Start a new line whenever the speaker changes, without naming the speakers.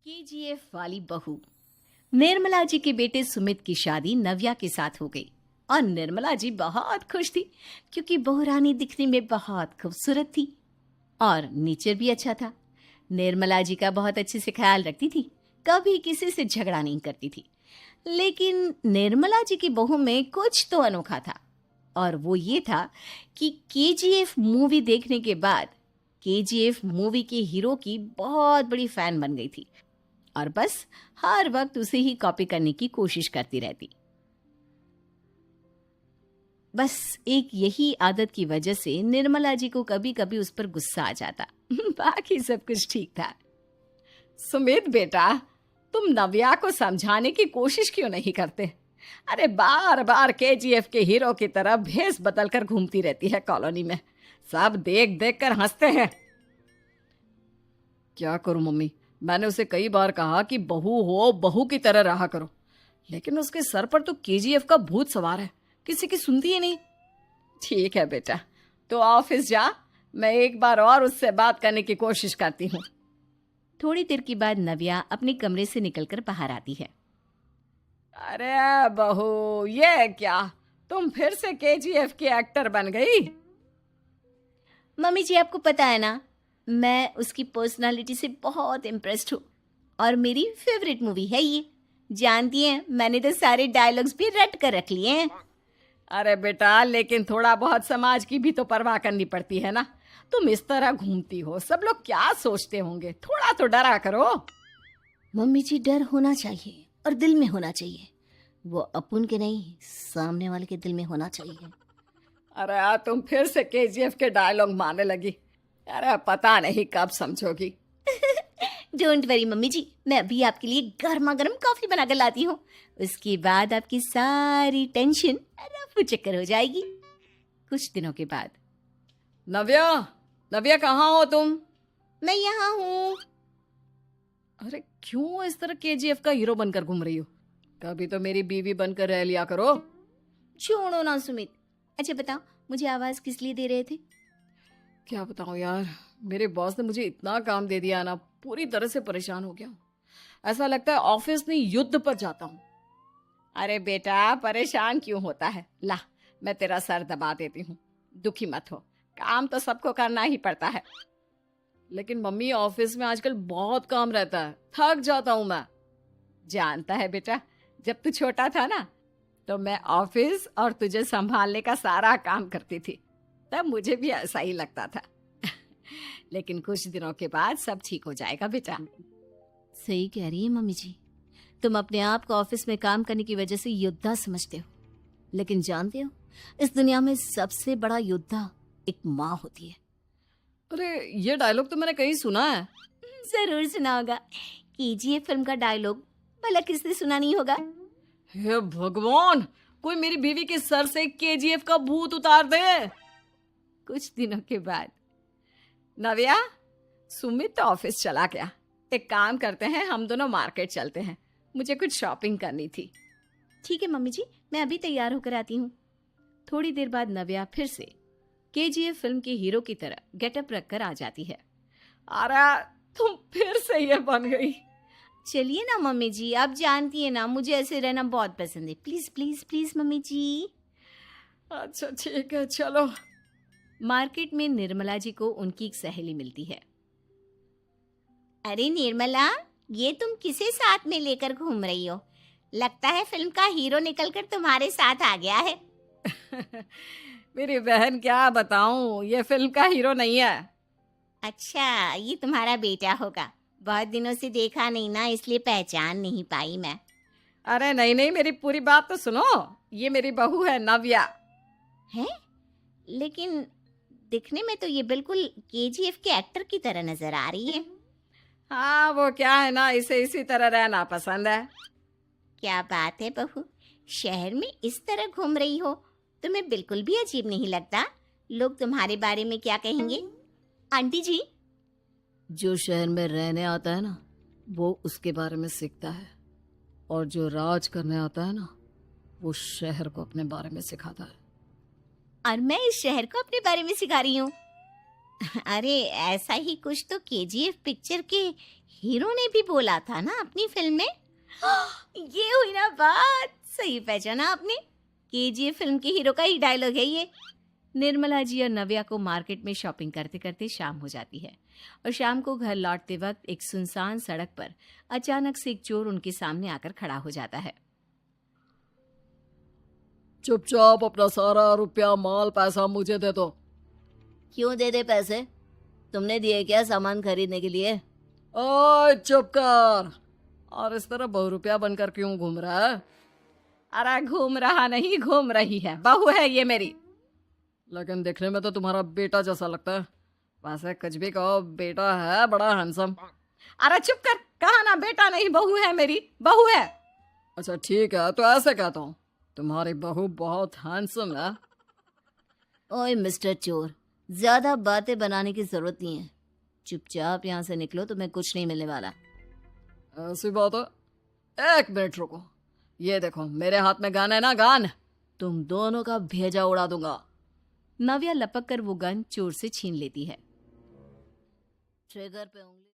KGF वाली बहू। निर्मला जी के बेटे सुमित की शादी नव्या के साथ हो गई और निर्मला जी बहुत खुश थी क्योंकि बहू रानी दिखने में बहुत खूबसूरत थी और नेचर भी अच्छा था। निर्मला जी का बहुत अच्छे से ख्याल रखती थी, कभी किसी से झगड़ा नहीं करती थी। लेकिन निर्मला जी की बहू में कुछ तो अनोखा था और वो ये था कि केजीएफ मूवी देखने के बाद केजीएफ मूवी के हीरो की बहुत बड़ी फैन बन गई थी और बस हर वक्त उसे ही कॉपी करने की कोशिश करती रहती। बस एक यही आदत की वजह से निर्मला जी को कभी कभी उस पर गुस्सा आ जाता। बाकी सब कुछ ठीक था। सुमित बेटा, तुम नव्या को समझाने की कोशिश क्यों नहीं करते? अरे बार बार केजीएफ के हीरो की तरह भेस बदलकर घूमती रहती है कॉलोनी में। सब देख देख कर हंसते हैं। क्या करूं मम्मी, मैंने उसे कई बार कहा कि बहू हो, बहू की तरह रहा करो, लेकिन उसके सर पर तो केजीएफ का भूत सवार है, किसी की सुनती ही नहीं। ठीक है बेटा, तो ऑफिस जा, मैं एक बार और उससे बात करने की कोशिश करती हूँ। थोड़ी देर के बाद नव्या अपने कमरे से निकलकर बाहर आती है। अरे बहू, ये क्या, तुम फिर से केजीएफ की एक्टर बन गई? मम्मी जी, आपको पता है ना, मैं उसकी पर्सनालिटी से बहुत इम्प्रेस्ड हूँ और मेरी फेवरेट मूवी है ये। जानती हैं, मैंने तो सारे डायलॉग्स भी रट कर रख लिए हैं। अरे बेटा, लेकिन थोड़ा बहुत समाज की भी तो परवाह करनी पड़ती है ना। तुम इस तरह घूमती हो, सब लोग क्या सोचते होंगे, थोड़ा तो डरा करो। मम्मी जी, डर होना चाहिए और दिल में होना चाहिए। वो अपन के नहीं, सामने वाले के दिल में होना चाहिए। अरे तुम फिर से केजीएफ के डायलॉग मारने लगी। अरे पता नहीं कब समझोगी। डोंट वरी मम्मी जी, मैं अभी आपके लिए गर्मा गर्म कॉफी बनाकर लाती हूँ। उसके बाद आपकी सारी टेंशन रफू चक्कर हो जाएगी। कुछ दिनों के बाद। नव्या, नव्या कहाँ हो तुम? मैं यहाँ हूँ। अरे क्यों इस तरह केजीएफ का हीरो बनकर घूम रही हो? कभी तो मेरी बीवी बनकर रह लिया करो। छोड़ो ना सुमित। अच्छा बताओ, मुझे आवाज किस लिए दे रहे थे? क्या बताऊं यार, मेरे बॉस ने मुझे इतना काम दे दिया ना, पूरी तरह से परेशान हो गया हूं। ऐसा लगता है ऑफिस में युद्ध पर जाता हूं। अरे बेटा, परेशान क्यों होता है? ला, मैं तेरा सर दबा देती हूँ, दुखी मत हो। काम तो सबको करना ही पड़ता है। लेकिन मम्मी, ऑफिस में आजकल बहुत काम रहता है, थक जाता हूं मैं। जानता है बेटा, जब तू छोटा था ना, तो मैं ऑफिस और तुझे संभालने का सारा काम करती थी, तब मुझे भी ऐसा ही लगता था। लेकिन कुछ दिनों के बाद सब ठीक हो जाएगा बेटा। सही कह रही है मम्मी जी, तुम अपने आप को ऑफिस में काम करने की वजह से योद्धा समझते हो, लेकिन जानते हो, इस दुनिया में सबसे बड़ा योद्धा एक माँ होती है। अरे ये डायलॉग तो मैंने कहीं सुना है। जरूर सुना होगा, केजीएफ फिल्म का डायलॉग, भला किसने सुना नहीं होगा? हे भगवान, कोई मेरी बीवी के सर से केजीएफ का भूत उतार दे। कुछ दिनों के बाद। नव्या, सुमित तो ऑफिस चला गया, एक काम करते हैं, हम दोनों मार्केट चलते हैं, मुझे कुछ शॉपिंग करनी थी। ठीक है मम्मी जी, मैं अभी तैयार होकर आती हूँ। थोड़ी देर बाद नव्या फिर से केजीएफ फिल्म के हीरो की तरह गेटअप रखकर आ जाती है। अरे तुम फिर से ये बन गई। चलिए ना मम्मी जी, आप जानती है ना, मुझे ऐसे रहना बहुत पसंद है। प्लीज प्लीज प्लीज मम्मी जी। अच्छा ठीक है, चलो। मार्केट में निर्मला जी को उनकी एक सहेली मिलती है। अरे निर्मला, ये तुम किसे साथ में लेकर घूम रही हो? लगता है फिल्म का हीरो निकलकर तुम्हारे साथ आ गया है। मेरी बहन, क्या बताऊं, ये फिल्म का हीरो नहीं है। अच्छा, ये तुम्हारा बेटा होगा, बहुत दिनों से देखा नहीं ना, इसलिए पहचान नहीं पाई मैं। अरे नहीं नहीं, मेरी पूरी बात तो सुनो, ये मेरी बहू है नव्या। है? लेकिन दिखने में तो ये बिल्कुल केजीएफ के एक्टर की तरह नजर आ रही है। हाँ, वो क्या है ना, इसे इसी तरह रहना पसंद है। क्या बात है बहू, शहर में इस तरह घूम रही हो, तुम्हें बिल्कुल भी अजीब नहीं लगता? लोग तुम्हारे बारे में क्या कहेंगे? आंटी जी, जो शहर में रहने आता है ना, वो उसके बारे में सीखता है, और जो राज करने आता है ना, वो शहर को अपने बारे में सिखाता है। और मैं इस शहर को अपने बारे में सिखा रही हूँ।
अरे ऐसा ही कुछ तो केजीएफ पिक्चर के हीरो ने भी बोला था ना अपनी फिल्म में। ये हुई ना बात, सही पहचाना आपने। केजीएफ फिल्म के हीरो का ही डायलॉग है ये। निर्मला जी और नव्या को मार्केट में शॉपिंग करते करते शाम हो जाती है और शाम को घर लौटते वक्त एक सुनसान सड़क पर अचानक से एक चोर उनके सामने आकर खड़ा हो जाता है।
चुपचाप अपना सारा रुपया माल पैसा मुझे दे दो।
क्यों दे दे पैसे? तुमने दिए क्या सामान खरीदने के लिए?
ओए चुप कर। और इस तरह बहुरुपया बनकर क्यों घूम रहा है? अरे घूम रहा नहीं, घूम रही है, बहू है ये मेरी। लेकिन देखने में तो तुम्हारा बेटा जैसा लगता है। वैसे कुछ भी कहो, बेटा है बड़ा हैंडसम। अरे चुप कर, कहा ना बेटा नहीं बहू है मेरी, बहू है। अच्छा ठीक है, तो ऐसे कहता हूँ, तुम्हारी बहू बहुत हैंडसम है।
ओए मिस्टर चोर, ज्यादा बातें बनाने की जरूरत नहीं है। चुपचाप यहाँ से निकलो, तुम्हें कुछ नहीं मिलने वाला।
ऐसी बात है, एक मिनट रुको। ये देखो मेरे हाथ में गन है ना, गन। तुम दोनों का भेजा उड़ा दूंगा। नव्या लपक कर वो गन चोर से छीन लेती है।
ट्रिगर पे उंगली